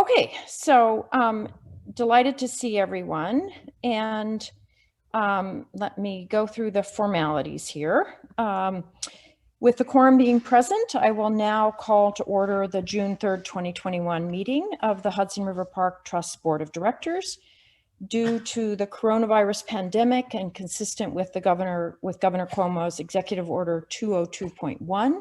Okay, so delighted to see everyone, and let me go through the formalities here. With the quorum being present, I will now call to order the June 3rd, 2021 meeting of the Hudson River Park Trust Board of Directors. Due to the coronavirus pandemic and consistent with Governor Cuomo's Executive Order 202.1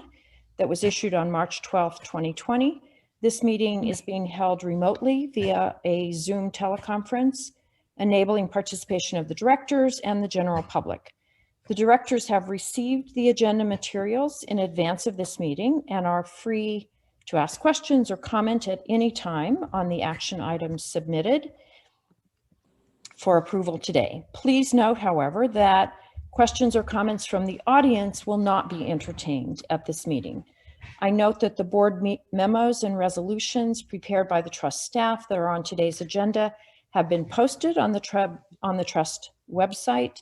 that was issued on March 12th, 2020, this meeting is being held remotely via a Zoom teleconference, enabling participation of the directors and the general public. The directors have received the agenda materials in advance of this meeting and are free to ask questions or comment at any time on the action items submitted for approval today. Please note, however, that questions or comments from the audience will not be entertained at this meeting. I note that the board memos and resolutions prepared by the trust staff that are on today's agenda have been posted on the trust website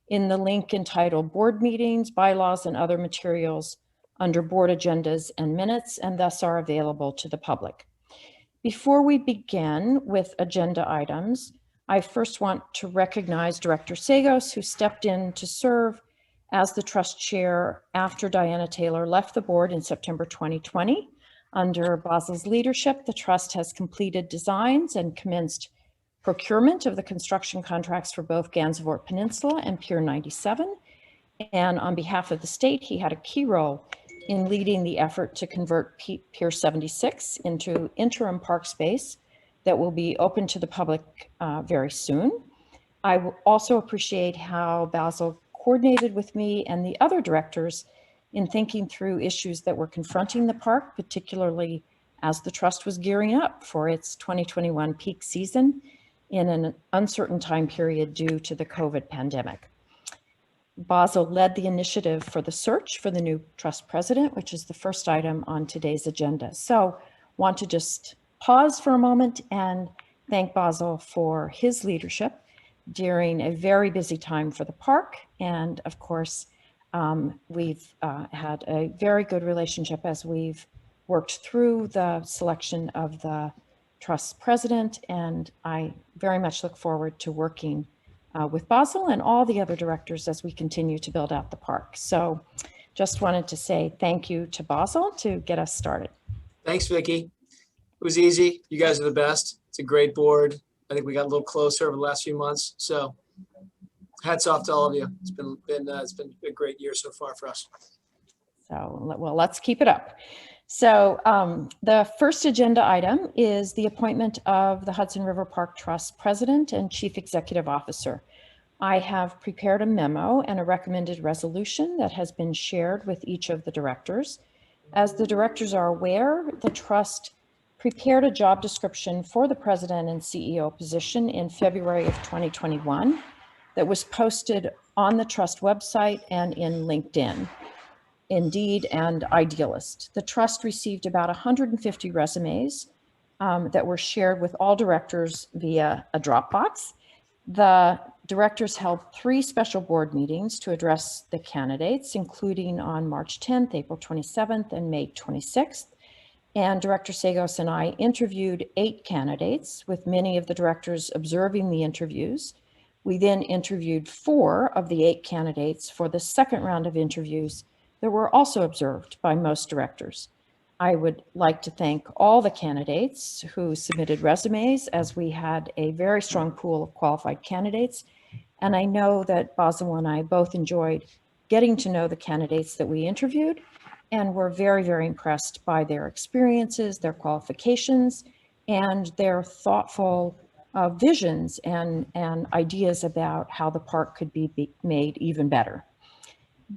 in the link entitled Board Meetings, Bylaws, and Other Materials under Board Agendas and Minutes, and thus are available to the public. Before we begin with agenda items, I first want to recognize Director Sagos, who stepped in to serve as the trust chair after Diana Taylor left the board in September 2020. Under Basil's leadership, the trust has completed designs and commenced procurement of the construction contracts for both Gansevoort Peninsula and Pier 97. And on behalf of the state, he had a key role in leading the effort to convert Pier 76 into interim park space that will be open to the public very soon. I will also appreciate how Basil coordinated with me and the other directors in thinking through issues that were confronting the park, particularly as the trust was gearing up for its 2021 peak season in an uncertain time period due to the COVID pandemic. Basil led the initiative for the search for the new trust president, which is the first item on today's agenda. So want to just pause for a moment and thank Basil for his leadership during a very busy time for the park. And of course, we've had a very good relationship as we've worked through the selection of the trust president. And I very much look forward to working with Basil and all the other directors as we continue to build out the park. So just wanted to say thank you to Basil to get us started. Thanks, Vicki. It was easy. You guys are the best. It's a great board. I think we got a little closer over the last few months. So hats off to all of you. It's been a great year so far for us. So, well, let's keep it up. So the first agenda item is the appointment of the Hudson River Park Trust President and Chief Executive Officer. I have prepared a memo and a recommended resolution that has been shared with each of the directors. As the directors are aware, the trust prepared a job description for the President and CEO position in February of 2021 that was posted on the trust website and in LinkedIn, Indeed, and Idealist. The trust received about 150 resumes that were shared with all directors via a Dropbox. The directors held 3 special board meetings to address the candidates, including on March 10th, April 27th, and May 26th. And Director Sagos and I interviewed 8 candidates, with many of the directors observing the interviews. We then interviewed 4 of the 8 candidates for the second round of interviews that were also observed by most directors. I would like to thank all the candidates who submitted resumes, as we had a very strong pool of qualified candidates. And I know that Basil and I both enjoyed getting to know the candidates that we interviewed, and were very, very impressed by their experiences, their qualifications, and their thoughtful visions and ideas about how the park could be made even better.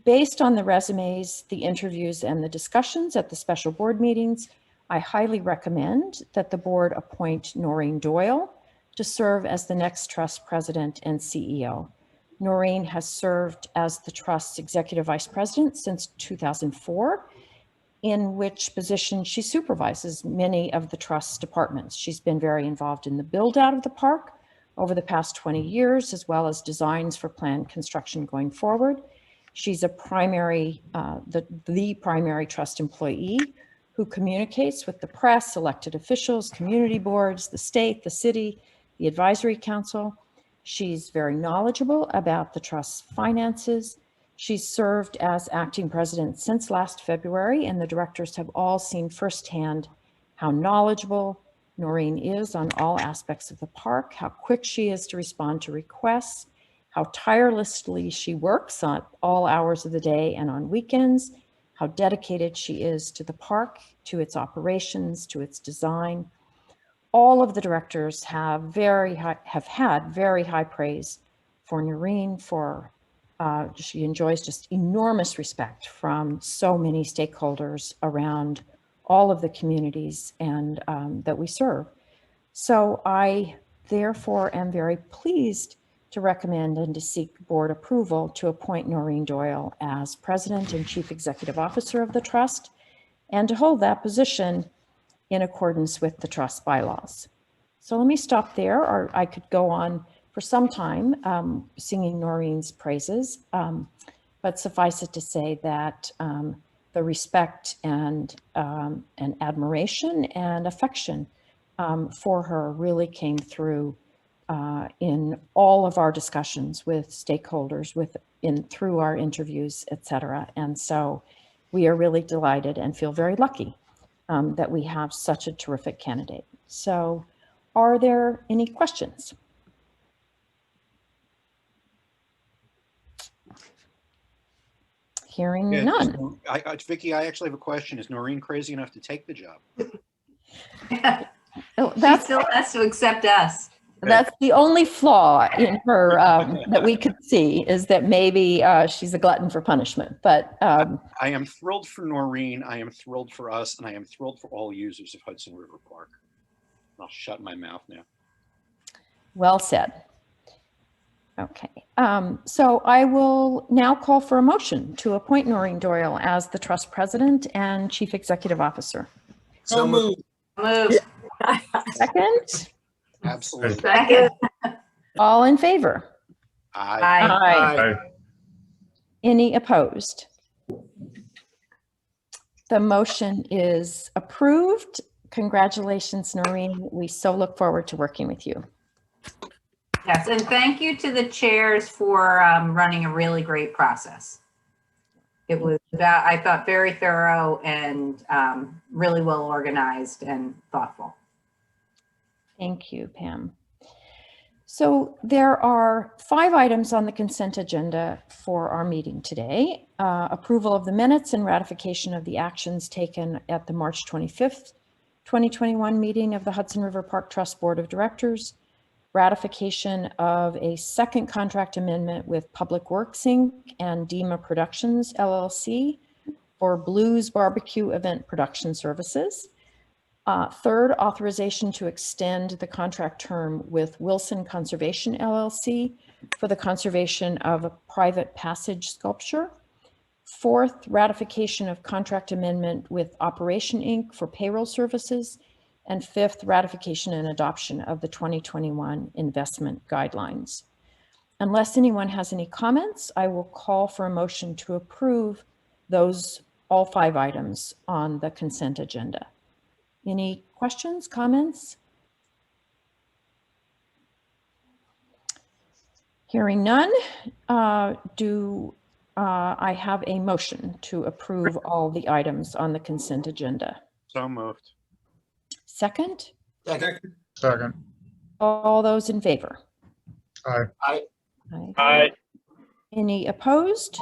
Based on the resumes, the interviews, and the discussions at the special board meetings, I highly recommend that the board appoint Noreen Doyle to serve as the next trust president and CEO. Noreen has served as the trust's executive vice president since 2004, in which position she supervises many of the trust's departments. She's been very involved in the build out of the park over the past 20 years, as well as designs for planned construction going forward. She's a primary, the primary trust employee who communicates with the press, elected officials, community boards, the state, the city, the advisory council. She's very knowledgeable about the trust's finances. She's served as acting president since last February, and the directors have all seen firsthand how knowledgeable Noreen is on all aspects of the park, how quick she is to respond to requests, how tirelessly she works on all hours of the day and on weekends, how dedicated she is to the park, to its operations, to its design. All of the directors have had very high praise for Noreen. She enjoys just enormous respect from so many stakeholders around all of the communities and that we serve. So I therefore am very pleased to recommend and to seek board approval to appoint Noreen Doyle as President and Chief Executive Officer of the Trust, and to hold that position in accordance with the Trust bylaws. So let me stop there, or I could go on for some time singing Noreen's praises, but suffice it to say that the respect and admiration and affection for her really came through in all of our discussions with stakeholders, through our interviews, et cetera. And so we are really delighted and feel very lucky that we have such a terrific candidate. So are there any questions? Hearing none. Vicki, I actually have a question. Is Noreen crazy enough to take the job? She still has to accept us. That's the only flaw in her that we could see, is that maybe she's a glutton for punishment. But I am thrilled for Noreen. I am thrilled for us, and I am thrilled for all users of Hudson River Park. I'll shut my mouth now. Well said. Okay, so I will now call for a motion to appoint Noreen Doyle as the Trust President and Chief Executive Officer. So moved. Move. Second? Absolutely. Second. All in favor? Aye. Aye. Any opposed? The motion is approved. Congratulations, Noreen. We so look forward to working with you. Yes, and thank you to the chairs for running a really great process. It was, I thought, very thorough and really well organized and thoughtful. Thank you, Pam. So there are 5 items on the consent agenda for our meeting today. Approval of the minutes and ratification of the actions taken at the March 25th, 2021 meeting of the Hudson River Park Trust Board of Directors, ratification of a second contract amendment with Public Works Inc. and Dima Productions LLC for Blues Barbecue Event Production Services. Third, authorization to extend the contract term with Wilson Conservation LLC for the conservation of a private passage sculpture. Fourth, ratification of contract amendment with Operation Inc. for payroll services. And fifth, ratification and adoption of the 2021 investment guidelines. Unless anyone has any comments, I will call for a motion to approve all 5 items on the consent agenda. Any questions, comments? Hearing none, do I have a motion to approve all the items on the consent agenda? So moved. Second? Second. All those in favor? Aye. Aye. Aye. Any opposed?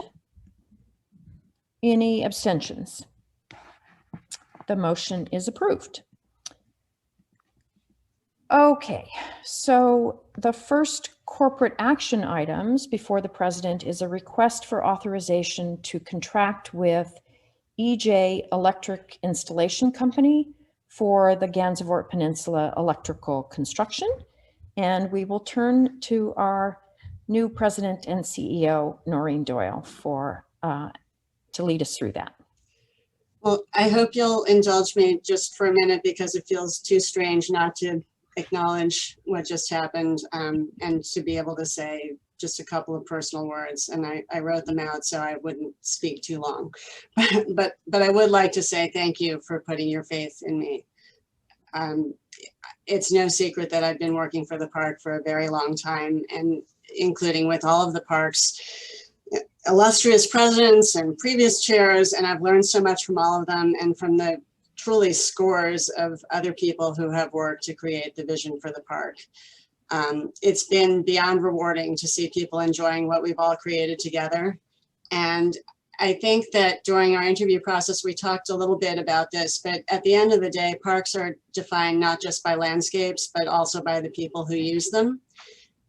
Any abstentions? The motion is approved. Okay, so the first corporate action items before the president is a request for authorization to contract with EJ Electric Installation Company for the Gansevoort Peninsula electrical construction. And we will turn to our new president and CEO, Noreen Doyle, to lead us through that. Well, I hope you'll indulge me just for a minute because it feels too strange not to acknowledge what just happened and to be able to say just a couple of personal words, and I wrote them out so I wouldn't speak too long. But I would like to say thank you for putting your faith in me. It's no secret that I've been working for the park for a very long time, and including with all of the park's illustrious presidents and previous chairs, and I've learned so much from all of them and from the truly scores of other people who have worked to create the vision for the park. It's been beyond rewarding to see people enjoying what we've all created together. And I think that during our interview process, we talked a little bit about this, but at the end of the day, parks are defined not just by landscapes, but also by the people who use them.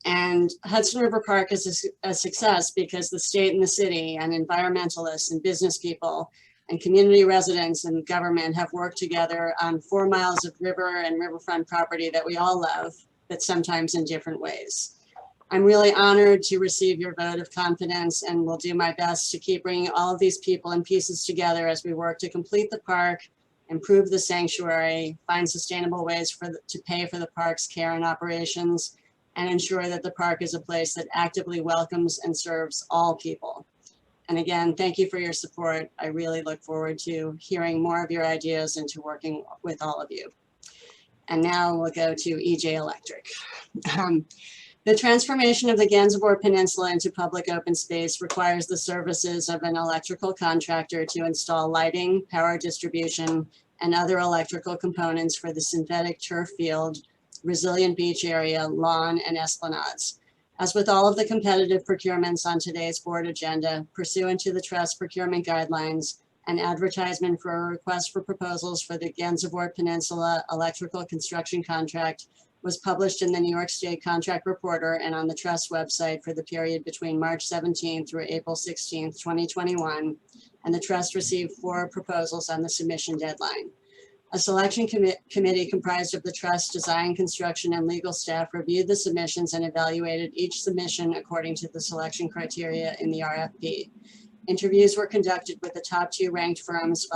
And Hudson River Park is a success because the state and the city and environmentalists and business people and community residents and government have worked together on 4 miles of river and riverfront property that we all love, but sometimes in different ways. I'm really honored to receive your vote of confidence, and will do my best to keep bringing all of these people and pieces together as we work to complete the park, improve the sanctuary, find sustainable ways to pay for the park's care and operations, and ensure that the park is a place that actively welcomes and serves all people. And again, thank you for your support. I really look forward to hearing more of your ideas and to working with all of you. And now we'll go to EJ Electric. The transformation of the Gansevoort Peninsula into public open space requires the services of an electrical contractor to install lighting, power distribution, and other electrical components for the synthetic turf field, resilient beach area, lawn, and esplanades. As with all of the competitive procurements on today's board agenda, pursuant to the trust procurement guidelines, an advertisement for a request for proposals for the Gansevoort Peninsula electrical construction contract was published in the New York State Contract Reporter and on the trust website for the period between March 17th through April 16th, 2021, and the trust received 4 proposals on the submission deadline. A selection committee comprised of the trust, design, construction, and legal staff reviewed the submissions and evaluated each submission according to the selection criteria in the RFP. Interviews were conducted with the top 2 ranked firms,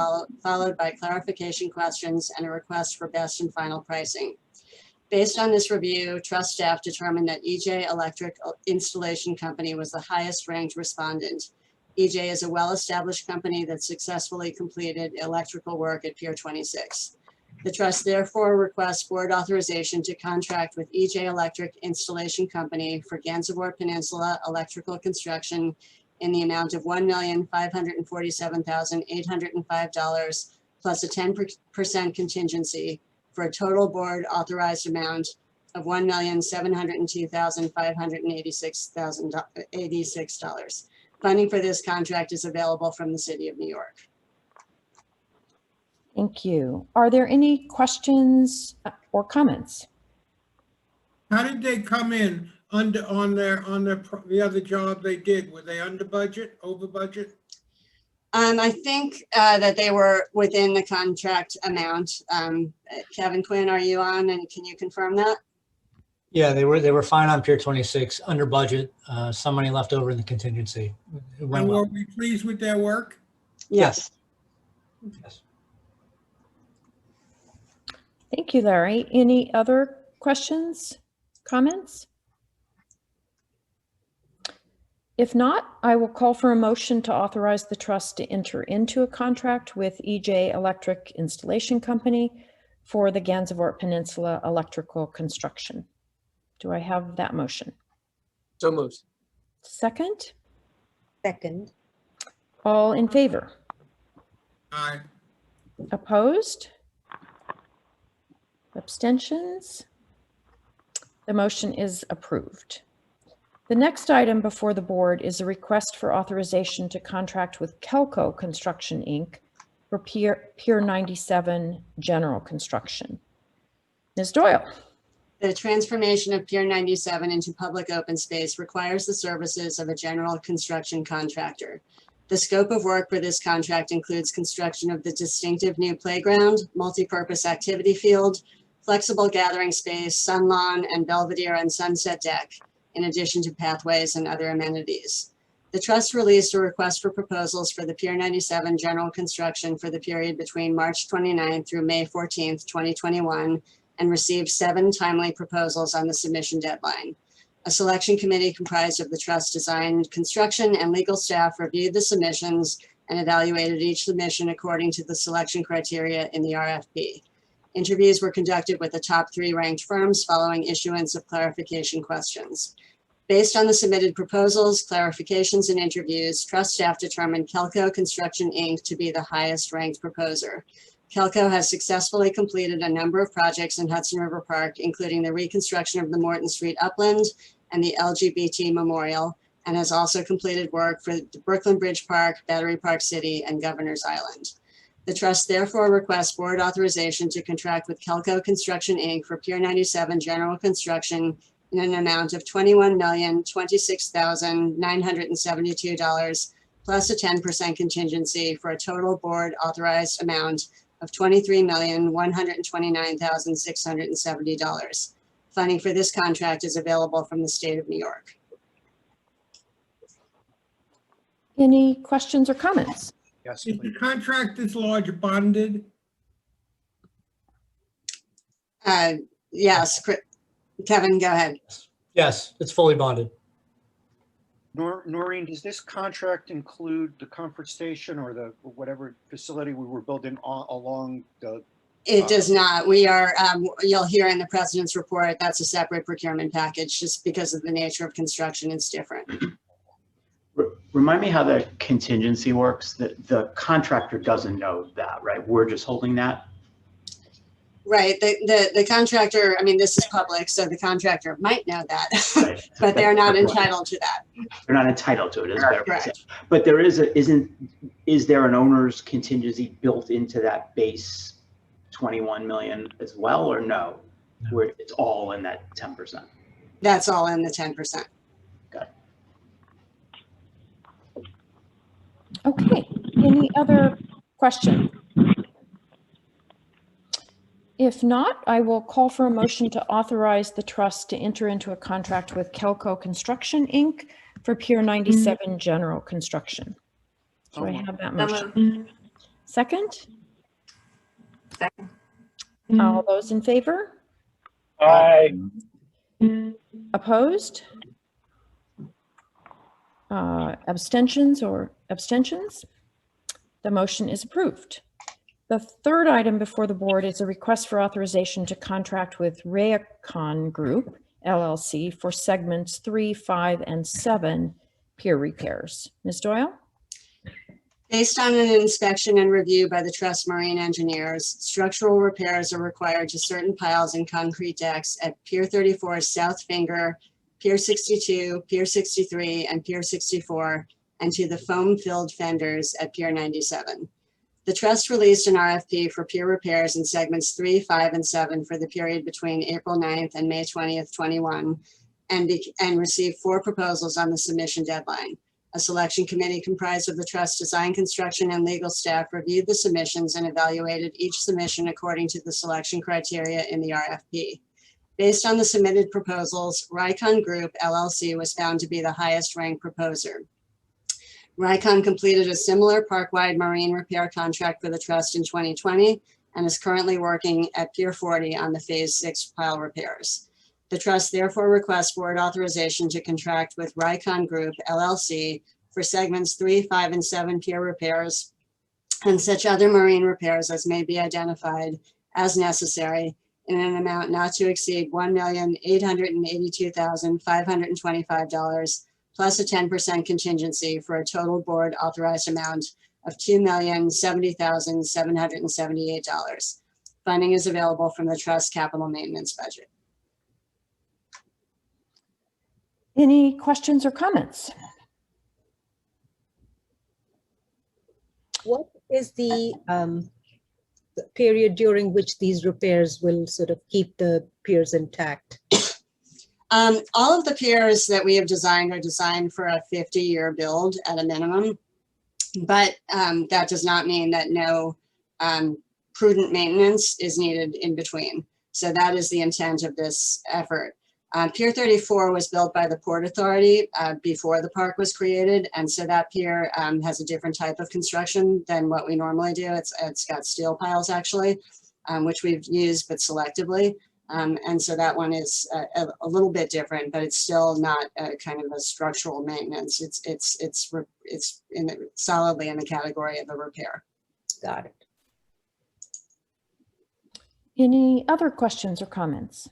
followed by clarification questions and a request for best and final pricing. Based on this review, trust staff determined that EJ Electric Installation Company was the highest ranked respondent. EJ is a well-established company that successfully completed electrical work at Pier 26. The trust therefore requests board authorization to contract with EJ Electric Installation Company for Gansevoort Peninsula electrical construction in the amount of $1,547,805 plus a 10% contingency for a total board authorized amount of $1,702,586. Funding for this contract is available from the City of New York. Thank you. Are there any questions or comments? How did they come in on the other job they did? Were they under budget, over budget? I think that they were within the contract amount. Kevin Quinn, are you on, and can you confirm that? Yeah, they were fine on Pier 26, under budget, some money left over in the contingency. It went And well. were we pleased with their work? Yes. Yes. Thank you, Larry. Any other questions, comments? If not, I will call for a motion to authorize the trust to enter into a contract with EJ Electric Installation Company for the Gansevoort Peninsula electrical construction. Do I have that motion? So moved. Second? Second. All in favor? Aye. Opposed? Abstentions? The motion is approved. The next item before the board is a request for authorization to contract with Kelco Construction, Inc. for Pier 97 general construction. Ms. Doyle. The transformation of Pier 97 into public open space requires the services of a general construction contractor. The scope of work for this contract includes construction of the distinctive new playground, multi-purpose activity field, flexible gathering space, sun lawn, and Belvedere and sunset deck, in addition to pathways and other amenities. The trust released a request for proposals for the Pier 97 general construction for the period between March 29th through May 14th, 2021, and received 7 timely proposals on the submission deadline. A selection committee comprised of the trust design, construction, and legal staff reviewed the submissions and evaluated each submission according to the selection criteria in the RFP. Interviews were conducted with the top 3 ranked firms following issuance of clarification questions. Based on the submitted proposals, clarifications, and interviews, trust staff determined Kelco Construction, Inc. to be the highest ranked proposer. Kelco has successfully completed a number of projects in Hudson River Park, including the reconstruction of the Morton Street Upland and the LGBT Memorial, and has also completed work for the Brooklyn Bridge Park, Battery Park City, and Governor's Island. The trust therefore requests board authorization to contract with Kelco Construction, Inc. for Pier 97 general construction in an amount of $21,026,972 plus a 10% contingency for a total board authorized amount of $23,129,670. Funding for this contract is available from the state of New York. Any questions or comments? Yes, Is the please. contract this large bonded? Yes, Kevin, go ahead. Yes, it's fully bonded. Noreen, does this contract include the comfort station or the whatever facility we were building along the? It does not. We are, you'll hear in the president's report, that's a separate procurement package, just because of the nature of construction, it's different. Remind me how the contingency works. The contractor doesn't know that, right? We're just holding that. Right, the contractor, I mean, this is public, so the contractor might know that, Right. but they're not entitled to that. They're not entitled to it, is better. Correct. But there is is there an owner's contingency built into that base 21 million as well, or no? Where it's all in that 10%? That's all in the 10%. Okay, any other question? If not, I will call for a motion to authorize the trust to enter into a contract with Kelco Construction, Inc. for Pier 97 general construction. Do I have that motion? Second? Second. All those in favor? Aye. Opposed? Abstentions or abstentions? The motion is approved. The third item before the board is a request for authorization to contract with Reacon Group, LLC for segments 3, 5, and 7 pier repairs. Ms. Doyle? Based on an inspection and review by the trust marine engineers, structural repairs are required to certain piles and concrete decks at Pier 34 South Finger, Pier 62, Pier 63, and Pier 64, and to the foam-filled fenders at Pier 97. The trust released an RFP for pier repairs in segments 3, 5, and 7 for the period between April 9th and May 20th, 21, and received 4 proposals on the submission deadline. A selection committee comprised of the trust design, construction, and legal staff reviewed the submissions and evaluated each submission according to the selection criteria in the RFP. Based on the submitted proposals, Reacon Group, LLC was found to be the highest ranked proposer. Reacon completed a similar park-wide marine repair contract for the trust in 2020 and is currently working at Pier 40 on the Phase 6 pile repairs. The trust therefore requests board authorization to contract with Reacon Group, LLC for segments 3, 5, and 7 pier repairs and such other marine repairs as may be identified as necessary in an amount not to exceed $1,882,525 plus a 10% contingency for a total board authorized amount of $2,070,778. Funding is available from the trust capital maintenance budget. Any questions or comments? What is the period during which these repairs will sort of keep the piers intact? All of the piers that we have designed are designed for a 50-year build at a minimum, but that does not mean that no prudent maintenance is needed in between. So that is the intent of this effort. Pier 34 was built by the Port Authority before the park was created, and so that pier has a different type of construction than what we normally do. It's got steel piles actually, which we've used but selectively. And so that one is a little bit different, but it's still not a kind of a structural maintenance. It's solidly in the category of a repair. Got it. Any other questions or comments?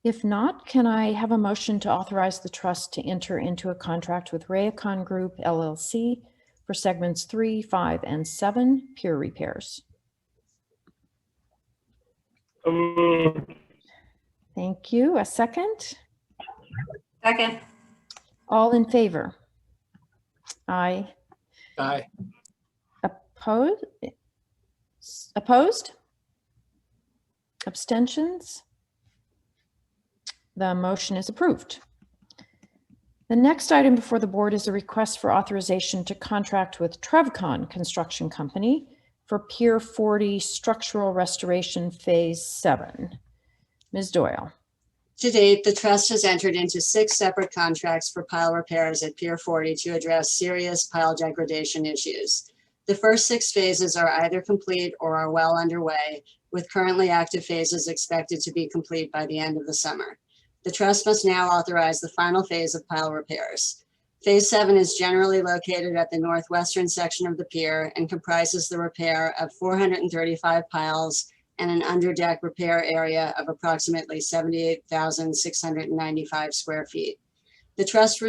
If not, can I have a motion to authorize the trust to enter into a contract with Reacon Group LLC for segments 3, 5, and 7 pier repairs? Thank you. A second? Second. All in favor? Aye. Aye. Opposed? Opposed? Abstentions? The motion is approved. The next item before the board is a request for authorization to contract with Trevicon Construction Company for Pier 40 Structural Restoration Phase 7. Ms. Doyle. To date, the trust has entered into 6 separate contracts for pile repairs at Pier 40 to address serious pile degradation issues. The first 6 phases are either complete or are well underway, with currently active phases expected to be complete by the end of the summer. The trust must now authorize the final phase of pile repairs. Phase 7 is generally located at the northwestern section of the pier and comprises the repair of 435 piles and an underdeck repair area of approximately 78,695 square feet. The trust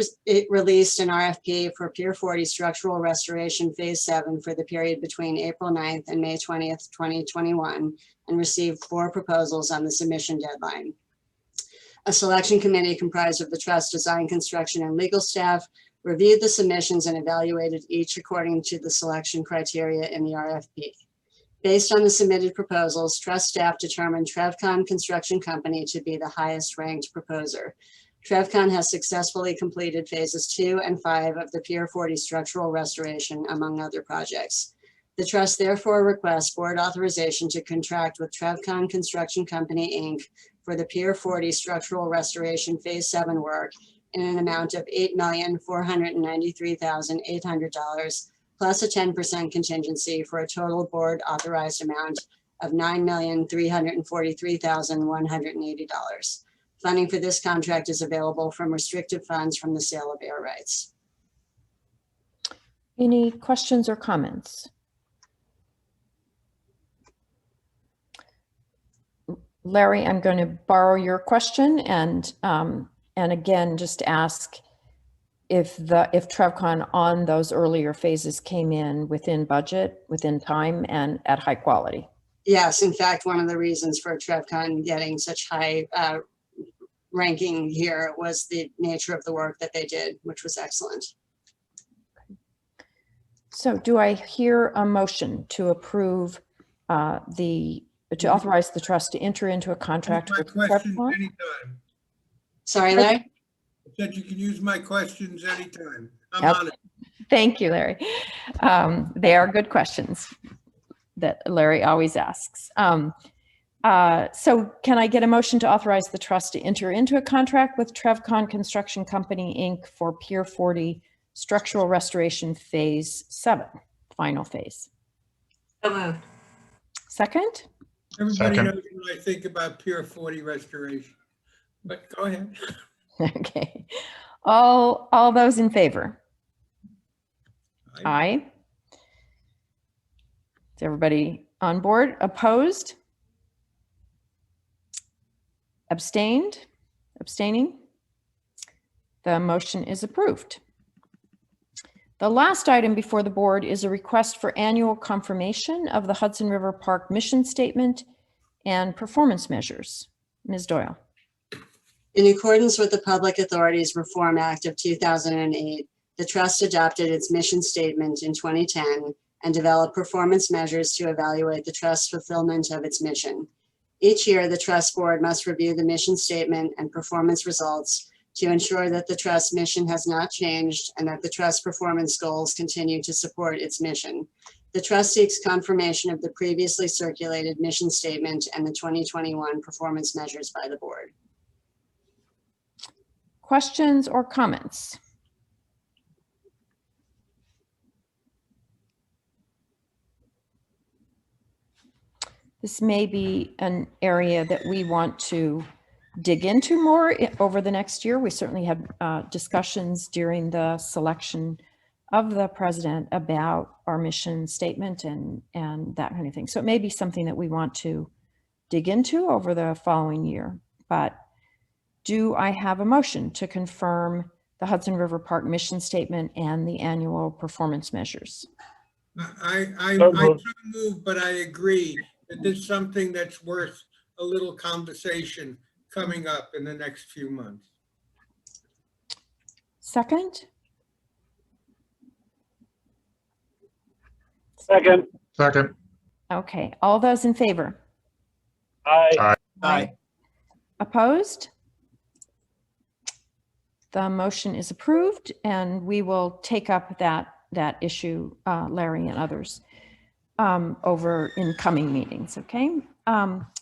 released an RFP for Pier 40 Structural Restoration Phase 7 for the period between April 9th and May 20th, 2021, and received 4 proposals on the submission deadline. A selection committee comprised of the trust design, construction, and legal staff reviewed the submissions and evaluated each according to the selection criteria in the RFP. Based on the submitted proposals, trust staff determined Trevicon Construction Company to be the highest ranked proposer. Trevicon has successfully completed phases 2 and 5 of the Pier 40 structural restoration, among other projects. The trust therefore requests board authorization to contract with Trevicon Construction Company, Inc. for the Pier 40 structural restoration phase 7 work in an amount of $8,493,800 plus a 10% contingency for a total board authorized amount of $9,343,180. Funding for this contract is available from restricted funds from the sale of air rights. Any questions or comments? Larry, I'm going to borrow your question and again, just ask if Trevicon on those earlier phases came in within budget, within time, and at high quality. Yes, in fact, one of the reasons for Trevicon getting such high ranking here was the nature of the work that they did, which was excellent. So do I hear a motion to approve to authorize the trust to enter into a contract with Questions Trevicon? anytime. Sorry, Larry? I said you can use my questions anytime. I'm Yep. on it. Thank you, Larry. They are good questions that Larry always asks. So can I get a motion to authorize the trust to enter into a contract with Trevicon Construction Company, Inc. for Pier 40 Structural Restoration Phase 7, final phase? So moved. Second? Everybody Second. knows what I think about Pier 40 restoration, but go ahead. Okay. All those in favor? Aye. Is everybody on board? Opposed? Abstained? Abstaining? The motion is approved. The last item before the board is a request for annual confirmation of the Hudson River Park mission statement and performance measures. Ms. Doyle. In accordance with the Public Authorities Reform Act of 2008, the trust adopted its mission statement in 2010 and developed performance measures to evaluate the trust's fulfillment of its mission. Each year, the trust board must review the mission statement and performance results to ensure that the trust mission has not changed and that the trust performance goals continue to support its mission. The trust seeks confirmation of the previously circulated mission statement and the 2021 performance measures by the board. Questions or comments? this may be an area that we want to dig into more over the next year. We certainly had discussions during the selection of the president about our mission statement and that kind of thing. So it may be something that we want to dig into over the following year. But do I have a motion to confirm the Hudson River Park mission statement and the annual performance measures? I so move, but I agree that this is something that's worth a little conversation coming up in the next few months. Second? Second. Second. Okay, all those in favor? Aye. Aye. Opposed? The motion is approved, and we will take up that issue, Larry and others, over in coming meetings, okay?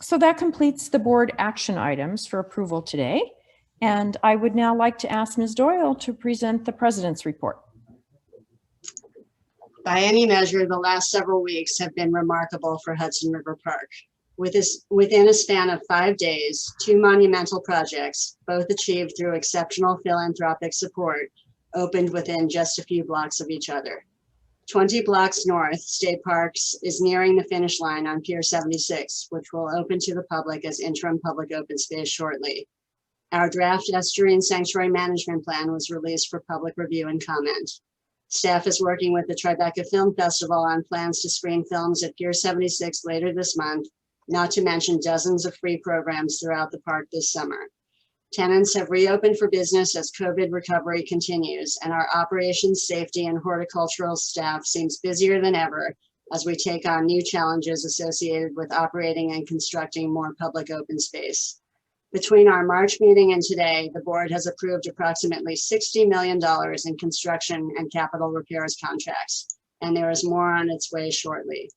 So that completes the board action items for approval today. And I would now like to ask Ms. Doyle to present the president's report. By any measure, the last several weeks have been remarkable for Hudson River Park. Within a span of 5 days, 2 monumental projects, both achieved through exceptional philanthropic support, opened within just a few blocks of each other. 20 blocks north, State Parks is nearing the finish line on Pier 76, which will open to the public as interim public open space shortly. Our draft estuarine sanctuary management plan was released for public review and comment. Staff is working with the Tribeca Film Festival on plans to screen films at Pier 76 later this month, not to mention dozens of free programs throughout the park this summer. Tenants have reopened for business as COVID recovery continues, and our operations, safety, and horticultural staff seems busier than ever as we take on new challenges associated with operating and constructing more public open space. Between our March meeting and today, the board has approved approximately $60 million in construction and capital repairs contracts, and there is more on its way shortly.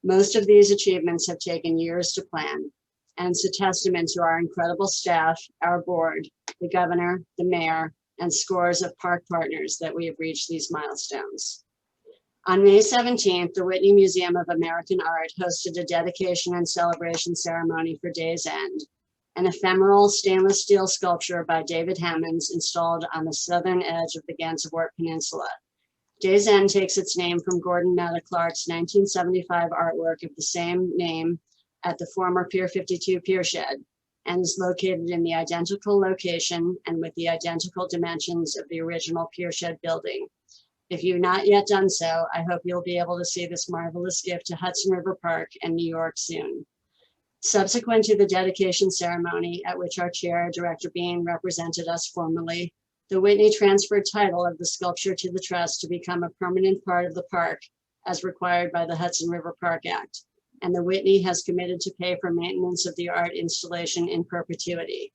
Most of these achievements have taken years to plan, and it's a testament to our incredible staff, our board, the governor, the mayor, and scores of park partners that we have reached these milestones. On May 17th, the Whitney Museum of American Art hosted a dedication and celebration ceremony for Day's End, an ephemeral stainless steel sculpture by David Hammonds installed on the southern edge of the Gansevoort Peninsula. Day's End takes its name from Gordon Meta Clark's 1975 artwork of the same name at the former Pier 52 pier shed, and is located in the identical location and with the identical dimensions of the original pier shed building. If you've not yet done so, I hope you'll be able to see this marvelous gift to Hudson River Park and New York soon. Subsequent to the dedication ceremony, at which our chair, Director Bean, represented us formally, the Whitney transferred title of the sculpture to the trust to become a permanent part of the park as required by the Hudson River Park Act, and the Whitney has committed to pay for maintenance of the art installation in perpetuity.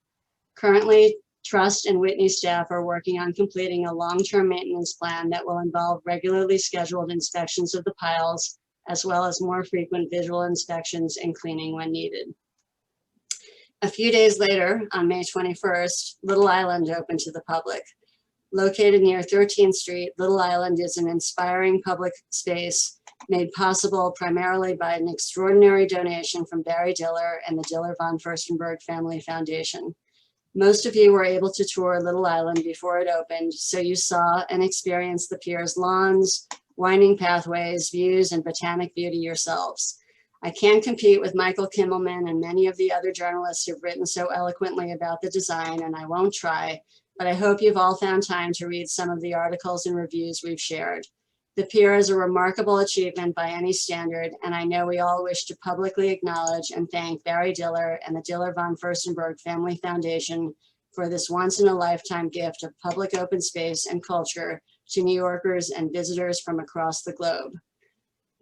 Currently, Trust and Whitney staff are working on completing a long-term maintenance plan that will involve regularly scheduled inspections of the piles, as well as more frequent visual inspections and cleaning when needed. A few days later, on May 21st, Little Island opened to the public. Located near 13th Street, Little Island is an inspiring public space made possible primarily by an extraordinary donation from Barry Diller and the Diller von Furstenberg Family Foundation. Most of you were able to tour Little Island before it opened, so you saw and experienced the pier's lawns, winding pathways, views, and botanic beauty yourselves. I can't compete with Michael Kimmelman and many of the other journalists who've written so eloquently about the design, and I won't try, but I hope you've all found time to read some of the articles and reviews we've shared. The pier is a remarkable achievement by any standard, and I know we all wish to publicly acknowledge and thank Barry Diller and the Diller von Furstenberg Family Foundation for this once-in-a-lifetime gift of public open space and culture to New Yorkers and visitors from across the globe.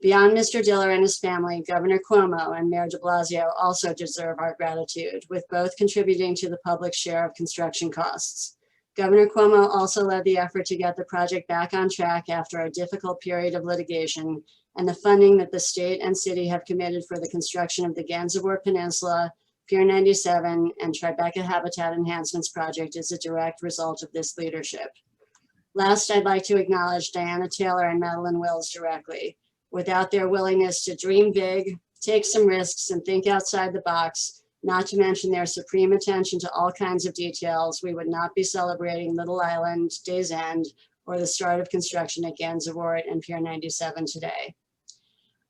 Beyond Mr. Diller and his family, Governor Cuomo and Mayor de Blasio also deserve our gratitude, with both contributing to the public's share of construction costs. Governor Cuomo also led the effort to get the project back on track after a difficult period of litigation, and the funding that the state and city have committed for the construction of the Gansevoort Peninsula, Pier 97, and Tribeca Habitat Enhancements Project is a direct result of this leadership. Last, I'd like to acknowledge Diana Taylor and Madeline Wills directly. Without their willingness to dream big, take some risks and think outside the box, not to mention their supreme attention to all kinds of details, we would not be celebrating Little Island Day's End or the start of construction at Gansevoort and Pier 97 today.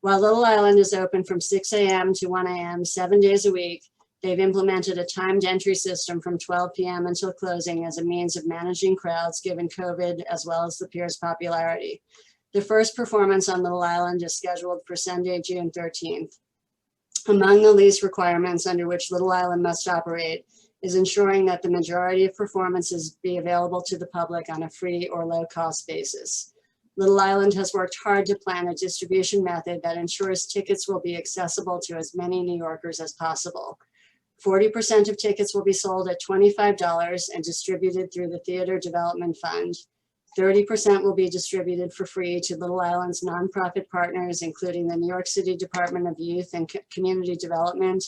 While Little Island is open from 6 a.m. to 1 a.m. 7 days a week, they've implemented a timed entry system from 12 p.m. until closing as a means of managing crowds given COVID as well as the pier's popularity. The first performance on Little Island is scheduled for Sunday, June 13th. Among the lease requirements under which Little Island must operate is ensuring that the majority of performances be available to the public on a free or low-cost basis. Little Island has worked hard to plan a distribution method that ensures tickets will be accessible to as many New Yorkers as possible. 40% of tickets will be sold at $25 and distributed through the Theater Development Fund. 30% will be distributed for free to Little Island's nonprofit partners, including the New York City Department of Youth and Community Development,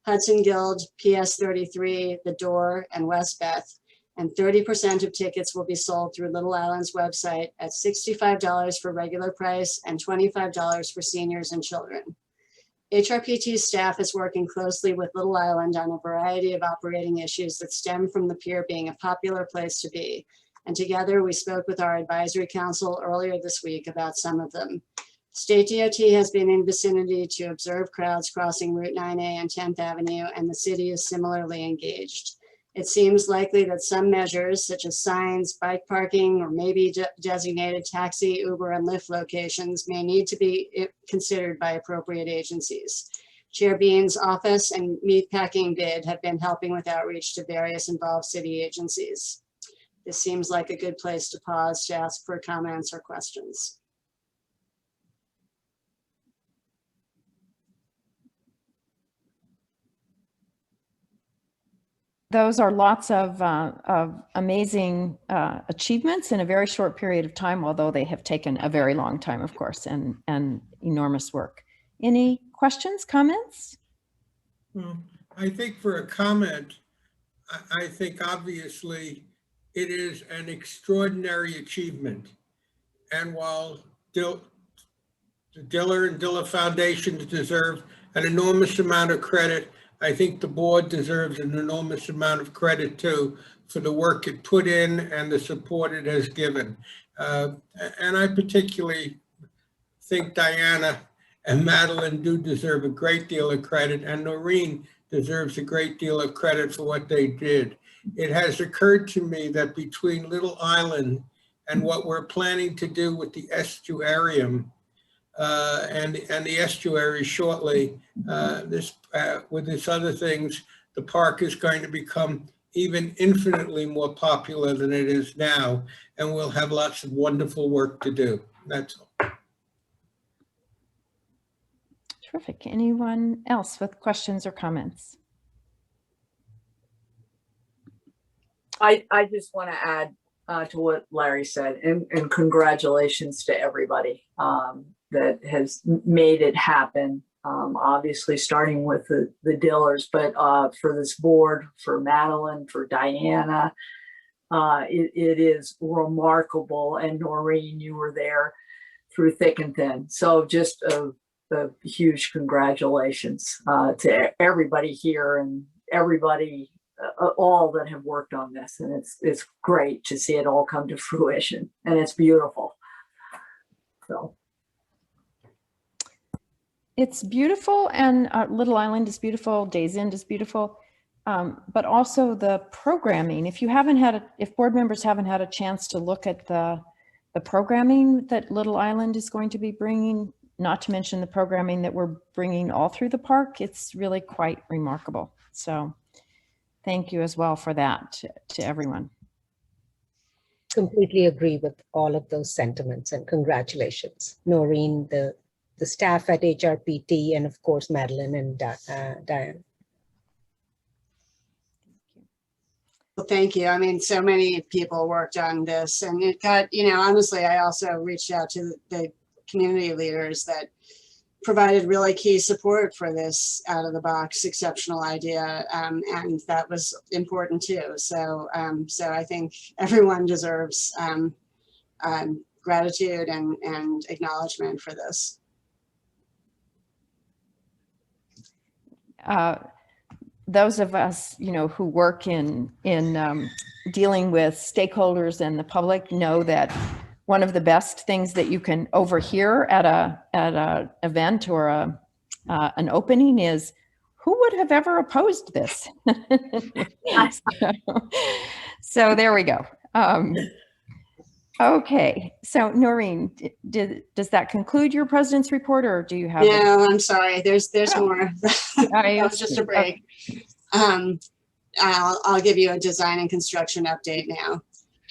Hudson Guild, PS 33, The Door, and West Beth. And 30% of tickets will be sold through Little Island's website at $65 for regular price and $25 for seniors and children. HRPT staff is working closely with Little Island on a variety of operating issues that stem from the pier being a popular place to be. And together we spoke with our advisory council earlier this week about some of them. State DOT has been in vicinity to observe crowds crossing Route 9A and 10th Avenue, and the city is similarly engaged. It seems likely that some measures such as signs, bike parking, or maybe designated taxi, Uber, and Lyft locations may need to be considered by appropriate agencies. Chair Bean's office and meatpacking bid have been helping with outreach to various involved city agencies. This seems like a good place to pause to ask for comments or questions. Those are lots of amazing achievements in a very short period of time, although they have taken a very long time, of course, and enormous work. Any questions, comments? Well, I think for a comment, I think obviously it is an extraordinary achievement. And while the Diller and Diller Foundations deserve an enormous amount of credit, I think the board deserves an enormous amount of credit too for the work it put in and the support it has given. And I particularly think Diana and Madeline do deserve a great deal of credit, and Noreen deserves a great deal of credit for what they did. It has occurred to me that between Little Island and what we're planning to do with the estuarium and the estuary shortly, with this other things, the park is going to become even infinitely more popular than it is now, and we'll have lots of wonderful work to do. That's all. Terrific. Anyone else with questions or comments? I just want to add to what Larry said, and congratulations to everybody that has made it happen. Obviously starting with the Dillers, but for this board, for Madeline, for Diana, it is remarkable. And Noreen, you were there through thick and thin. So just a huge congratulations to everybody here and everybody, all that have worked on this. And it's great to see it all come to fruition, and it's beautiful. So. It's beautiful, and Little Island is beautiful, Days End is beautiful, but also the programming. If board members haven't had a chance to look at the programming that Little Island is going to be bringing, not to mention the programming that we're bringing all through the park, it's really quite remarkable. So thank you as well for that to everyone. Completely agree with all of those sentiments, and congratulations, Noreen, the staff at HRPT, and of course, Madeline and Diane. Well, thank you. I mean, so many people worked on this, and it got, honestly, I also reached out to the community leaders that provided really key support for this out of the box exceptional idea. And that was important too. So, so I think everyone deserves gratitude and acknowledgement for this. those of us, who work in dealing with stakeholders and the public know that one of the best things that you can overhear at a event or an opening is, who would have ever opposed this? So there we go. Okay, so Noreen, does that conclude your president's report, or do you have? No, I'm sorry. There's Oh. more. That was just a break. I'll give you a design and construction update now.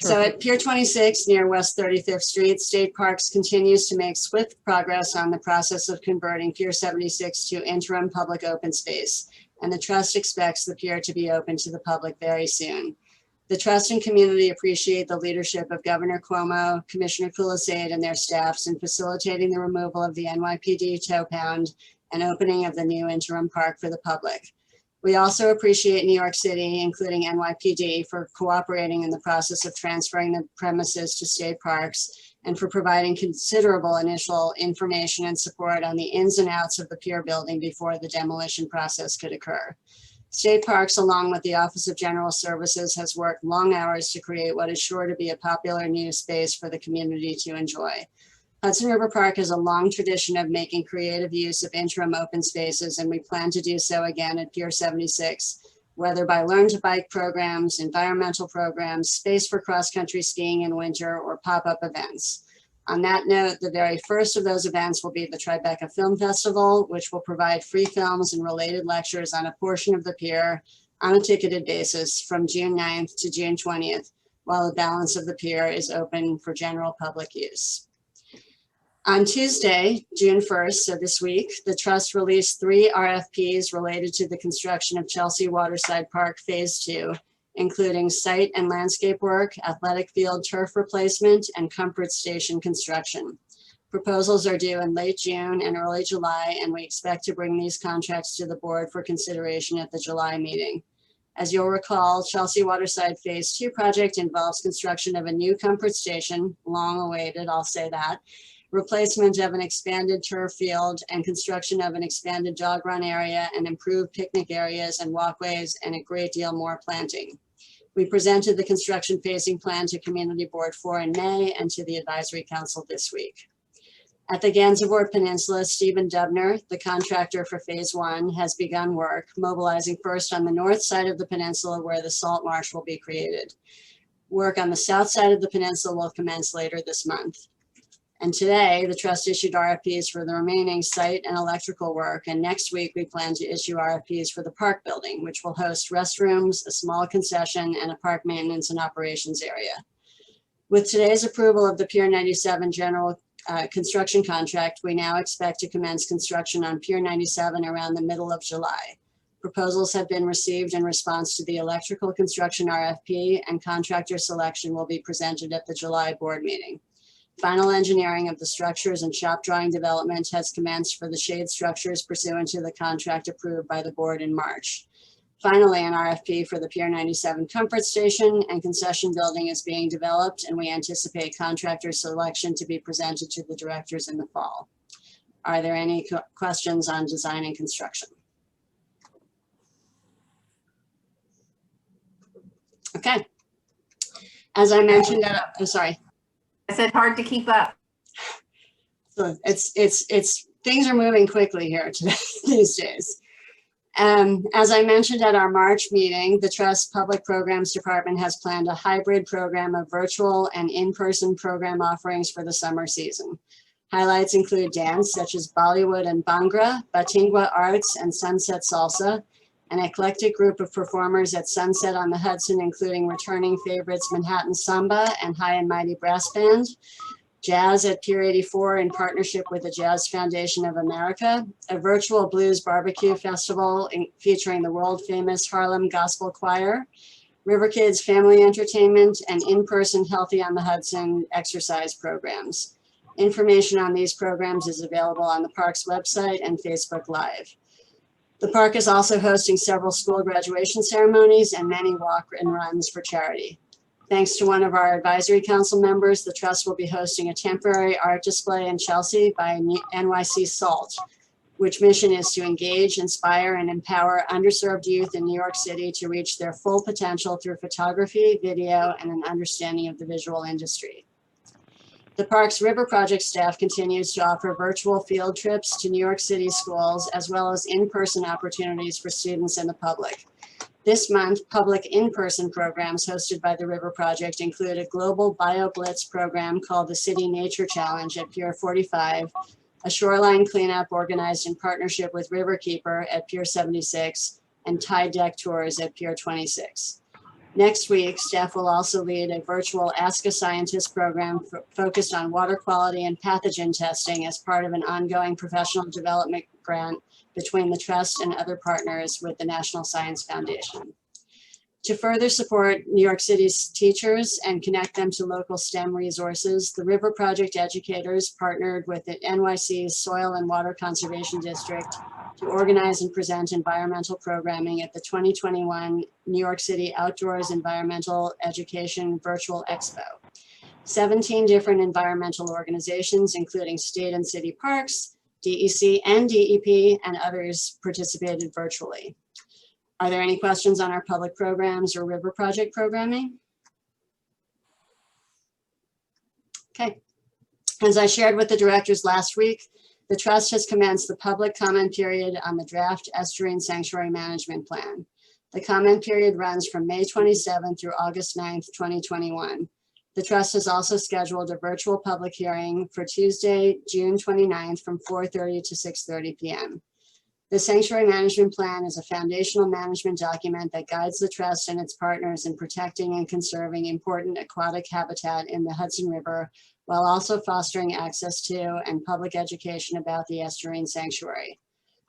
So at Pier 26 near West 35th Street, State Parks continues to make swift progress on the process of converting Pier 76 to interim public open space, and the trust expects the pier to be open to the public very soon. The trust and community appreciate the leadership of Governor Cuomo, Commissioner Kulisade, and their staffs in facilitating the removal of the NYPD tow pound and opening of the new interim park for the public. We also appreciate New York City, including NYPD, for cooperating in the process of transferring the premises to state parks and for providing considerable initial information and support on the ins and outs of the pier building before the demolition process could occur. State Parks, along with the Office of General Services, has worked long hours to create what is sure to be a popular new space for the community to enjoy. Hudson River Park has a long tradition of making creative use of interim open spaces, and we plan to do so again at Pier 76, whether by Learn to Bike programs, environmental programs, space for cross-country skiing in winter, or pop-up events. On that note, the very first of those events will be the Tribeca Film Festival, which will provide free films and related lectures on a portion of the pier on a ticketed basis from June 9th to June 20th, while the balance of the pier is open for general public use. On Tuesday, June 1st, so this week, the Trust released 3 RFPs related to the construction of Chelsea Waterside Park Phase 2, including site and landscape work, athletic field turf replacement, and comfort station construction. Proposals are due in late June and early July, and we expect to bring these contracts to the board for consideration at the July meeting. As you'll recall, Chelsea Waterside Phase 2 project involves construction of a new comfort station, long awaited, I'll say that, replacement of an expanded turf field, and construction of an expanded jog run area and improved picnic areas and walkways, and a great deal more planting. We presented the construction phasing plan to Community Board 4 in May and to the Advisory Council this week. At the Gansevoort Peninsula, Stephen Dubner, the contractor for Phase 1, has begun work, mobilizing first on the north side of the peninsula where the salt marsh will be created. Work on the south side of the peninsula will commence later this month. And today, the Trust issued RFPs for the remaining site and electrical work. And next week, we plan to issue RFPs for the park building, which will host restrooms, a small concession, and a park maintenance and operations area. With today's approval of the Pier 97 general construction contract, we now expect to commence construction on Pier 97 around the middle of July. Proposals have been received in response to the electrical construction RFP, and contractor selection will be presented at the July board meeting. Final engineering of the structures and shop drawing development has commenced for the shade structures pursuant to the contract approved by the board in March. Finally, an RFP for the Pier 97 comfort station and concession building is being developed, and we anticipate contractor selection to be presented to the directors in the fall. Are there any questions on design and construction? Okay. As I mentioned, I'm sorry. I said hard to keep up. So it's things are moving quickly here today, these days. As I mentioned at our March meeting, the Trust Public Programs Department has planned a hybrid program of virtual and in-person program offerings for the summer season. Highlights include dance such as Bollywood and Bhangra, Batingwa Arts, and Sunset Salsa, an eclectic group of performers at Sunset on the Hudson, including returning favorites Manhattan Samba and High and Mighty Brass Band, jazz at Pier 84 in partnership with the Jazz Foundation of America, a virtual blues barbecue festival featuring the world-famous Harlem Gospel Choir, River Kids family entertainment, and in-person Healthy on the Hudson exercise programs. Information on these programs is available on the park's website and Facebook Live. The park is also hosting several school graduation ceremonies and many walk and runs for charity. Thanks to one of our advisory council members, the Trust will be hosting a temporary art display in Chelsea by NYC Salt, which mission is to engage, inspire, and empower underserved youth in New York City to reach their full potential through photography, video, and an understanding of the visual industry. The Parks River Project staff continues to offer virtual field trips to New York City schools, as well as in-person opportunities for students and the public. This month, public in-person programs hosted by the River Project include a global BioBlitz program called the City Nature Challenge at Pier 45, a shoreline cleanup organized in partnership with Riverkeeper at Pier 76, and tide deck tours at Pier 26. Next week, staff will also lead a virtual Ask a Scientist program focused on water quality and pathogen testing as part of an ongoing professional development grant between the Trust and other partners with the National Science Foundation. To further support New York City's teachers and connect them to local STEM resources, the River Project educators partnered with the NYC's Soil and Water Conservation District to organize and present environmental programming at the 2021 New York City Outdoors Environmental Education Virtual Expo. 17 different environmental organizations, including state and city parks, DEC and DEP, and others participated virtually. Are there any questions on our public programs or River Project programming? Okay. As I shared with the directors last week, the Trust has commenced the public comment period on the draft Estuarine Sanctuary Management Plan. The comment period runs from May 27th through August 9th, 2021. The Trust has also scheduled a virtual public hearing for Tuesday, June 29th from 4:30 to 6:30 p.m. The Sanctuary Management Plan is a foundational management document that guides the Trust and its partners in protecting and conserving important aquatic habitat in the Hudson River, while also fostering access to and public education about the Estuarine Sanctuary.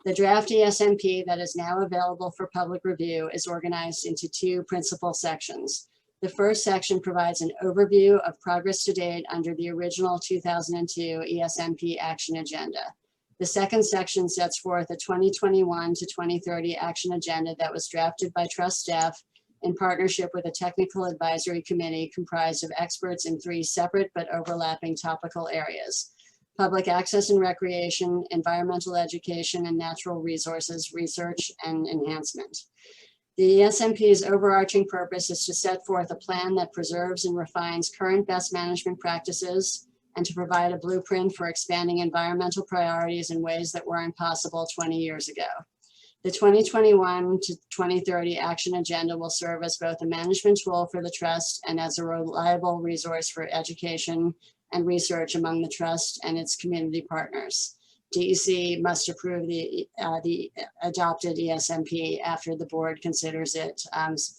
The draft ESMP that is now available for public review is organized into two principal sections. The first section provides an overview of progress to date under the original 2002 ESMP action agenda. The second section sets forth a 2021 to 2030 action agenda that was drafted by Trust staff in partnership with a technical advisory committee comprised of experts in three separate but overlapping topical areas: public access and recreation, environmental education, and natural resources research and enhancement. The ESMP's overarching purpose is to set forth a plan that preserves and refines current best management practices and to provide a blueprint for expanding environmental priorities in ways that weren't possible 20 years ago. The 2021 to 2030 action agenda will serve as both a management tool for the Trust and as a reliable resource for education and research among the Trust and its community partners. DEC must approve the adopted ESMP after the board considers it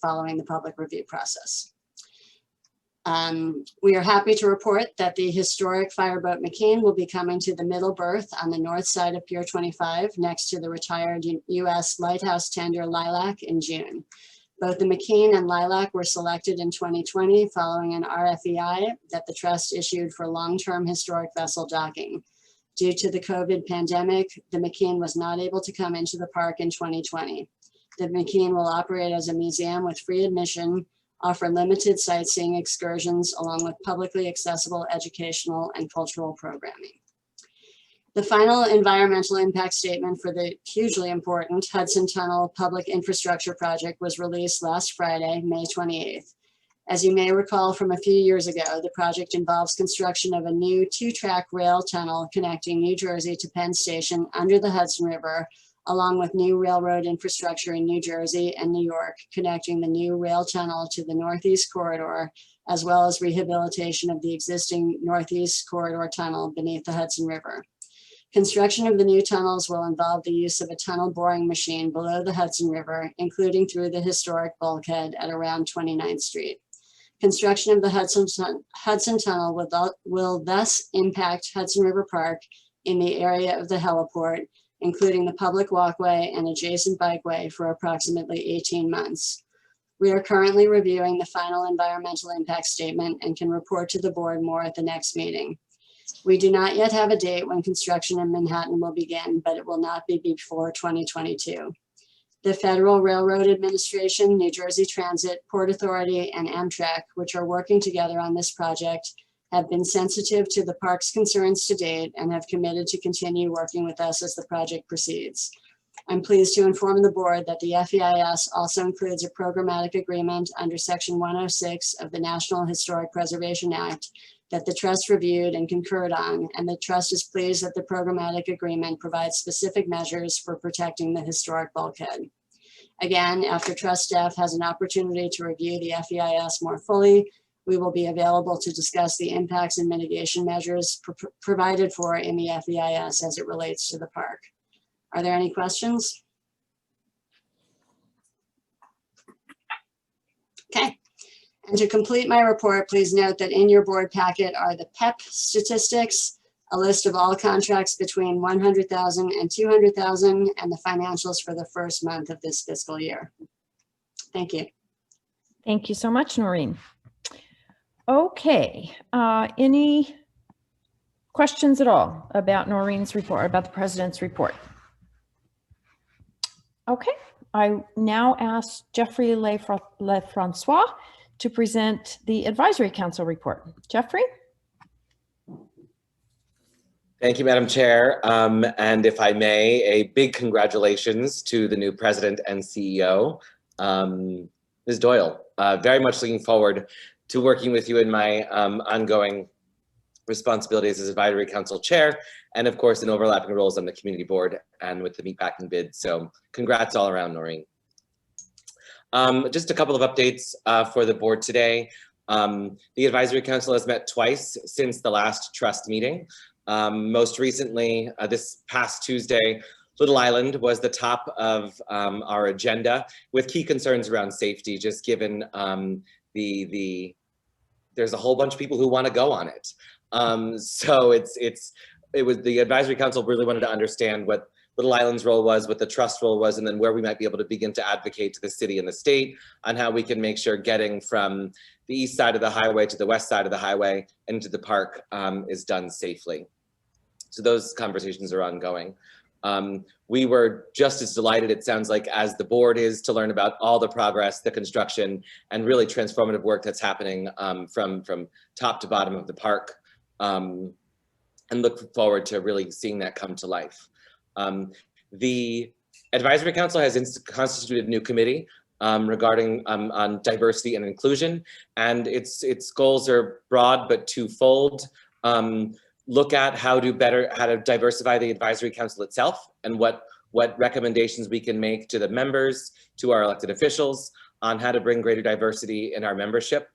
following the public review process. We are happy to report that the historic Fireboat McKean will be coming to the middle berth on the north side of Pier 25 next to the retired U.S. lighthouse tender Lilac in June. Both the McKean and Lilac were selected in 2020 following an RFEI that the Trust issued for long-term historic vessel docking. Due to the COVID pandemic, the McKean was not able to come into the park in 2020. The McKean will operate as a museum with free admission, offer limited sightseeing excursions, along with publicly accessible educational and cultural programming. The final environmental impact statement for the hugely important Hudson Tunnel public infrastructure project was released last Friday, May 28th. As you may recall from a few years ago, the project involves construction of a new two-track rail tunnel connecting New Jersey to Penn Station under the Hudson River, along with new railroad infrastructure in New Jersey and New York, connecting the new rail tunnel to the Northeast Corridor, as well as rehabilitation of the existing Northeast Corridor tunnel beneath the Hudson River. Construction of the new tunnels will involve the use of a tunnel boring machine below the Hudson River, including through the historic bulkhead at around 29th Street. Construction of the Hudson Tunnel will thus impact Hudson River Park in the area of the heliport, including the public walkway and adjacent bikeway, for approximately 18 months. We are currently reviewing the final environmental impact statement and can report to the board more at the next meeting. We do not yet have a date when construction in Manhattan will begin, but it will not be before 2022. The Federal Railroad Administration, New Jersey Transit, Port Authority, and Amtrak, which are working together on this project, have been sensitive to the park's concerns to date and have committed to continue working with us as the project proceeds. I'm pleased to inform the board that the FEIS also includes a programmatic agreement under Section 106 of the National Historic Preservation Act that the trust reviewed and concurred on, and the trust is pleased that the programmatic agreement provides specific measures for protecting the historic bulkhead. Again, after trust staff has an opportunity to review the FEIS more fully, we will be available to discuss the impacts and mitigation measures provided for in the FEIS as it relates to the park. Are there any questions? Okay. And to complete my report, please note that in your board packet are the PEP statistics, a list of all contracts between 100,000 and 200,000, and the financials for the first month of this fiscal year. Thank you. Thank you so much, Noreen. Okay, any questions at all about Noreen's report, about the president's report? Okay, I now ask Jeffrey Lefrancois to present the Advisory Council report. Jeffrey? Thank you, Madam Chair. And if I may, a big congratulations to the new president and CEO, Ms. Doyle. Very much looking forward to working with you in my ongoing responsibilities as Advisory Council Chair, and of course in overlapping roles on the Community Board and with the meatpacking bid. So congrats all around, Noreen. Just a couple of updates for the board today. The Advisory Council has met twice since the last trust meeting. Most recently, this past Tuesday, Little Island was the top of our agenda with key concerns around safety, just given there's a whole bunch of people who want to go on it. So it was the Advisory Council really wanted to understand what Little Island's role was, what the trust role was, and then where we might be able to begin to advocate to the city and the state on how we can make sure getting from the east side of the highway to the west side of the highway and to the park is done safely. So those conversations are ongoing. We were just as delighted, it sounds like, as the board is to learn about all the progress, the construction, and really transformative work that's happening from top to bottom of the park, and look forward to really seeing that come to life. The Advisory Council has constituted a new committee regarding on diversity and inclusion, and its goals are broad but twofold. Look at how to diversify the Advisory Council itself, and what recommendations we can make to the members, to our elected officials, on how to bring greater diversity in our membership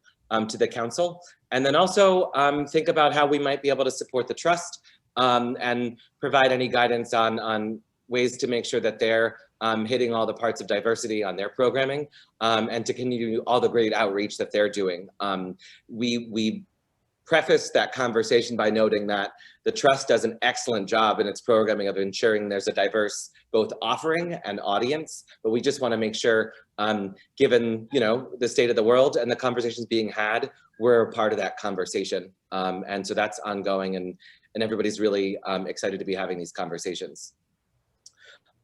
to the council. And then also think about how we might be able to support the trust and provide any guidance on ways to make sure that they're hitting all the parts of diversity on their programming, and to continue all the great outreach that they're doing. We preface that conversation by noting that the trust does an excellent job in its programming of ensuring there's a diverse both offering and audience, but we just want to make sure, given the state of the world and the conversations being had, we're a part of that conversation. And so that's ongoing, and everybody's really excited to be having these conversations.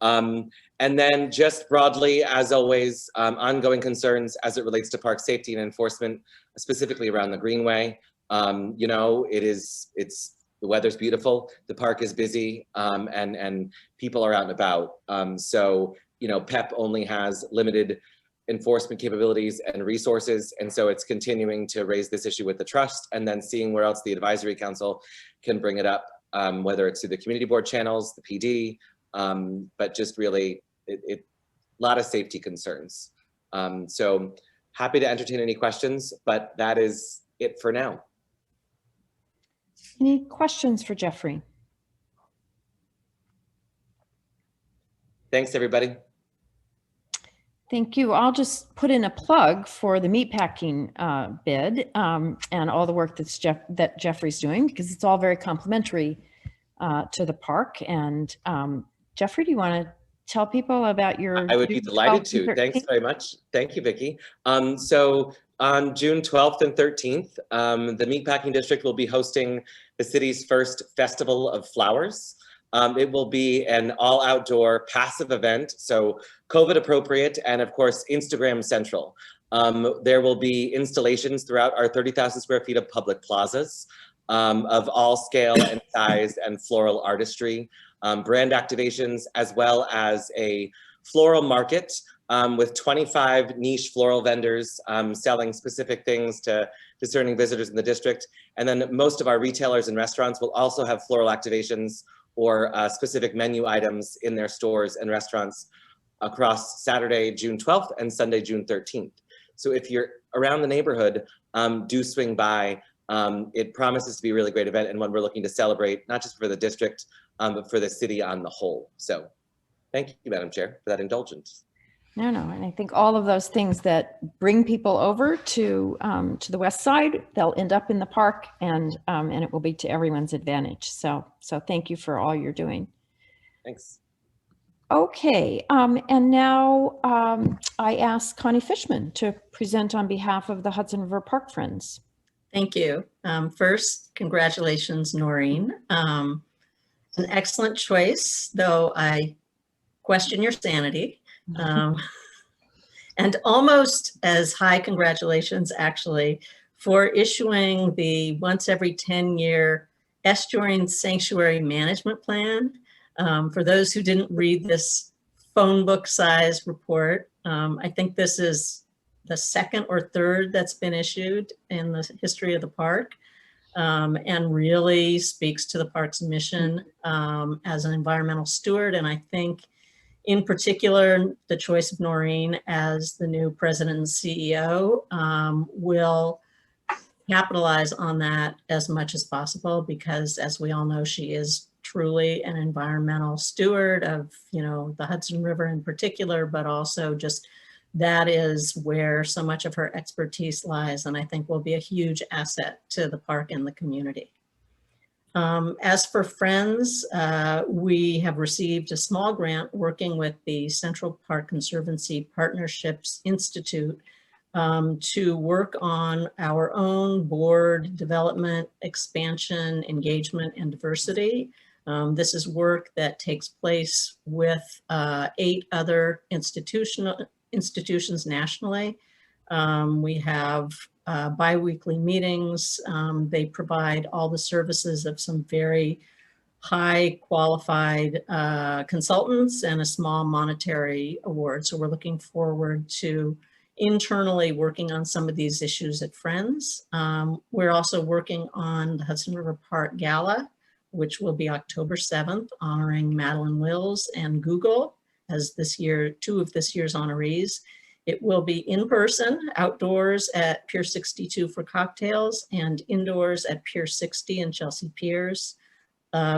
And then just broadly, as always, ongoing concerns as it relates to park safety and enforcement, specifically around the Greenway. The weather's beautiful, the park is busy, and people are out and about. So PEP only has limited enforcement capabilities and resources, and so it's continuing to raise this issue with the trust, and then seeing where else the Advisory Council can bring it up, whether it's through the Community Board channels, the PD, but just really a lot of safety concerns. So happy to entertain any questions, but that is it for now. Any questions for Jeffrey? Thanks, everybody. Thank you. I'll just put in a plug for the meatpacking bid and all the work that Jeffrey's doing, because it's all very complimentary to the park. And Jeffrey, do you want to tell people about your? I would be delighted to. Thanks very much. Thank you, Vicki. So on June 12th and 13th, the Meatpacking District will be hosting the city's first Festival of Flowers. It will be an all outdoor passive event, so COVID appropriate, and of course, Instagram central. There will be installations throughout our 30,000 square feet of public plazas of all scale and size and floral artistry, brand activations, as well as a floral market with 25 niche floral vendors selling specific things to discerning visitors in the district. And then most of our retailers and restaurants will also have floral activations or specific menu items in their stores and restaurants across Saturday, June 12th and Sunday, June 13th. So if you're around the neighborhood, do swing by. It promises to be a really great event and one we're looking to celebrate, not just for the district, but for the city on the whole. So thank you, Madam Chair, for that indulgence. No, and I think all of those things that bring people over to the west side, they'll end up in the park, and it will be to everyone's advantage. So thank you for all you're doing. Thanks. Okay, and now I ask Connie Fishman to present on behalf of the Hudson River Park Friends. Thank you. First, congratulations, Noreen. An excellent choice, though I question your sanity. And almost as high congratulations, actually, for issuing the once every 10-year Estuarine Sanctuary Management Plan. For those who didn't read this phone book size report, I think this is the second or third that's been issued in the history of the park, and really speaks to the park's mission as an environmental steward. And I think in particular, the choice of Noreen as the new president and CEO will capitalize on that as much as possible, because as we all know, she is truly an environmental steward of, the Hudson River in particular, but also just that is where so much of her expertise lies, and I think will be a huge asset to the park and the community. As for Friends, we have received a small grant working with the Central Park Conservancy Partnerships Institute to work on our own board development, expansion, engagement, and diversity. This is work that takes place with 8 other institutions nationally. We have bi-weekly meetings. They provide all the services of some very high qualified consultants and a small monetary award. So we're looking forward to internally working on some of these issues at Friends. We're also working on the Hudson River Park Gala, which will be October 7th, honoring Madeline Wills and Google as this year, 2 of this year's honorees. It will be in person, outdoors at Pier 62 for cocktails, and indoors at Pier 60 and Chelsea Piers.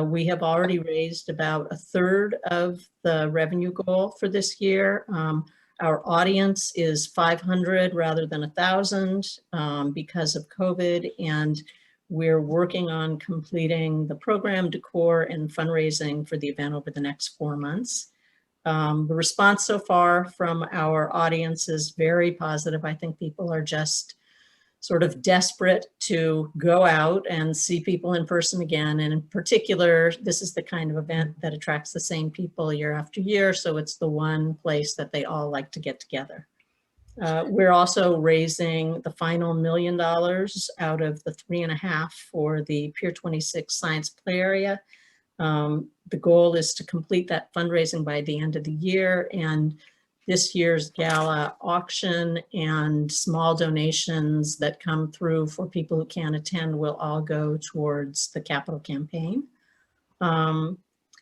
We have already raised about 1/3 of the revenue goal for this year. Our audience is 500 rather than 1,000 because of COVID, and we're working on completing the program decor and fundraising for the event over the next 4 months. The response so far from our audience is very positive. I think people are just sort of desperate to go out and see people in person again. And in particular, this is the kind of event that attracts the same people year after year. So it's the one place that they all like to get together. We're also raising the final $1 million out of the 3.5 for the Pier 26 Science Play Area. The goal is to complete that fundraising by the end of the year, and this year's gala auction and small donations that come through for people who can't attend will all go towards the capital campaign.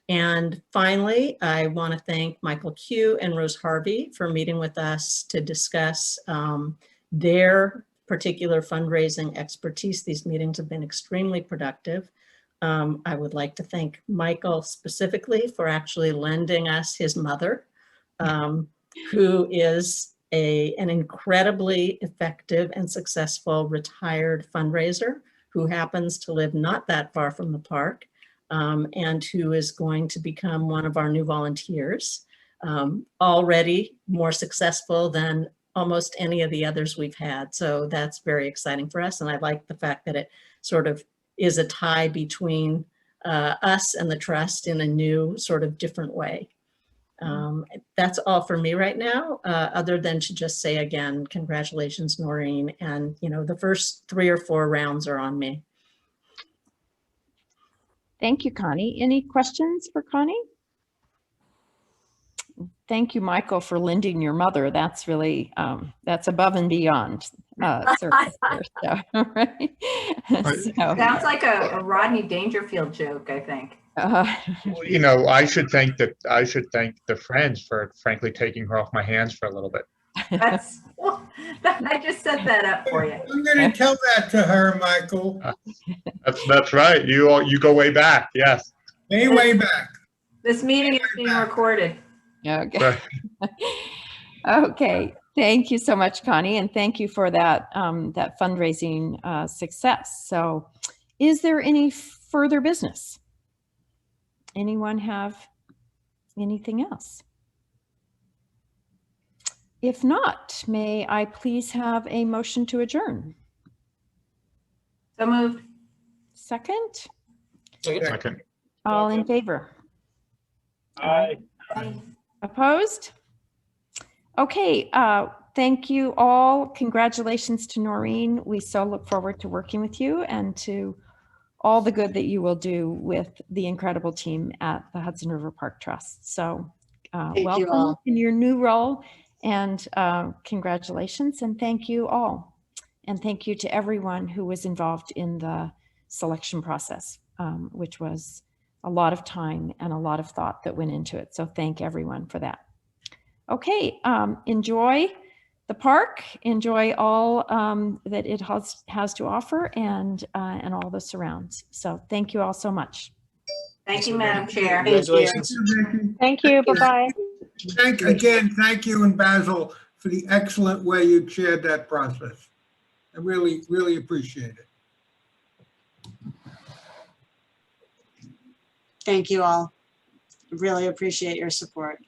And finally, I want to thank Michael Q and Rose Harvey for meeting with us to discuss their particular fundraising expertise. These meetings have been extremely productive. I would like to thank Michael specifically for actually lending us his mother, who is an incredibly effective and successful retired fundraiser who happens to live not that far from the park, and who is going to become one of our new volunteers, already more successful than almost any of the others we've had. So that's very exciting for us. And I like the fact that it sort of is a tie between us and the trust in a new sort of different way. That's all for me right now, other than to just say again, congratulations, Noreen. And, you know, the first 3 or 4 rounds are on me. Thank you, Connie. Any questions for Connie? Thank you, Michael, for lending your mother. That's really, that's above and beyond service there. So, right? So, Sounds like a Rodney Dangerfield joke, I think. Well, you know, I should thank the Friends for frankly taking her off my hands for a little bit. That's, I just set that up for you. I'm going to tell that to her, Michael. That's right. You go way back. Yes. Way back. This meeting is being recorded. okay. Right. Okay. Thank you so much, Connie, and thank you for that that fundraising success. So, is there any further business? Anyone have anything else? If not, may I please have a motion to adjourn? So moved. Second? Second. All in favor? Aye. Opposed? Okay, thank you all. Congratulations to Noreen. We so look forward to working with you and to all the good that you will do with the incredible team at the Hudson River Park Trust. So Thank you welcome all. in your new role, and congratulations, and thank you all. And thank you to everyone who was involved in the selection process, which was a lot of time and a lot of thought that went into it. So thank everyone for that. Okay, enjoy the park, enjoy all that it has to offer, and all the surrounds. So thank you all so much. Thank you, Madam Chair. Congratulations. Thank you. Bye-bye. Thank you and Basil for the excellent way you chaired that process. I really, really appreciate it. Thank you all. Really appreciate your support.